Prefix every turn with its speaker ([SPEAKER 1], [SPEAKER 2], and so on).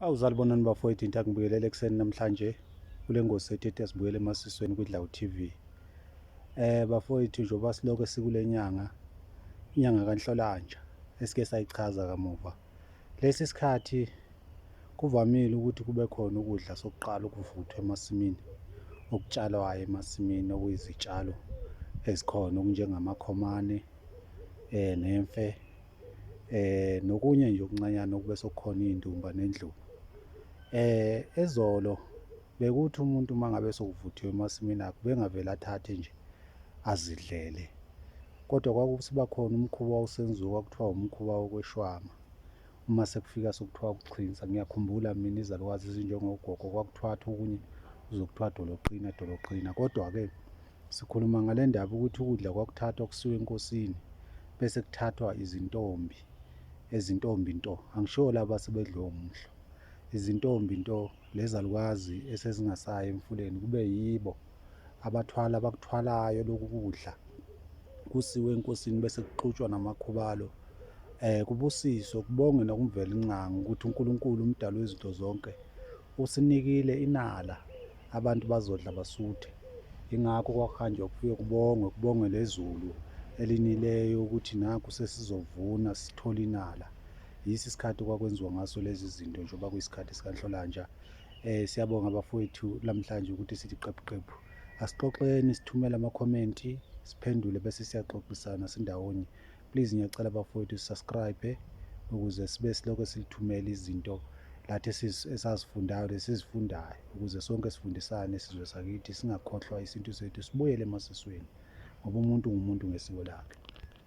[SPEAKER 1] Awuzalibonani bafowethu, into angibuyelele ekuseni namhlanje kule ngosi ethu ethi asibuyele emasisweni kwiDlawu TV. Bafowethu, njengoba silokho sikule inyanga kaNhlolanja esike sayichaza kamuva. Lesi sikhathi kuvamile ukuthi kube khona ukudla sokuqala ukuvuthwa emasimini, okutshalwayo emasimini okuyizitshalo ezikhona okunjengamakhomane, nemfe, nokunye nje okuncanyana okube sekukhona iy'ndumba nendlovu. Ezolo bekuthi umuntu uma ngabe sokuvuthiwe emasimini akhe bengavele athathe nje azidlele, kodwa kwakusiba khona umkhuba owawusenziwa kwakuthiwa umkhuba wokweshwama. Uma sekufika sekuthiwa ukuchintsa, ngiyakhumbula mina izalukazi ezinjengogogo kwakuthiwa okunye uzokuthiwa doloqina doloqina. Kodwa-ke sikhuluma ngale ndaba ukuthi ukudla kwakuthathwa kusiwe enkosini bese kuthathwa izintombi nto, angisho laba sebedliwe umhlwa, izintombi nto lezalukazi esezingasayi emfuleni, kube yibo abakuthwalayo lokhu kudla kusiwe enkosini bese kuxutshwa namakhubalo. Kubusiswe, kubongwe nakumvela inqangi ukuthi uNkulunkulu umdali wezinto zonke usinikile inala abantu bazodla basuthe. Ingakho kwakuhanjwa kufike kubongwe lezulu elinileyo ukuthi nakhu sesizovuna sithole inala. Yiso isikhathi kwakwenziwa ngaso lezi zinto njengoba kuyisikhathi sikaNhlolanja. Siyabonga bafowethu namhlanje ukuthi sithi qephu qephu. Asixoxeni, sithumele amakhomenti, siphendule bese siyaxoxisana sindawonye. Please ngiyacela bafowethu subscribe ukuze sibe silokho silithumela izinto lathi esazifundayo lesizifundayo ukuze sonke sifundisane isizwe sakithi singakhohlwa isintu sethu, sibuyele emasisweni ngoba umuntu ngumuntu ngesiko lakhe.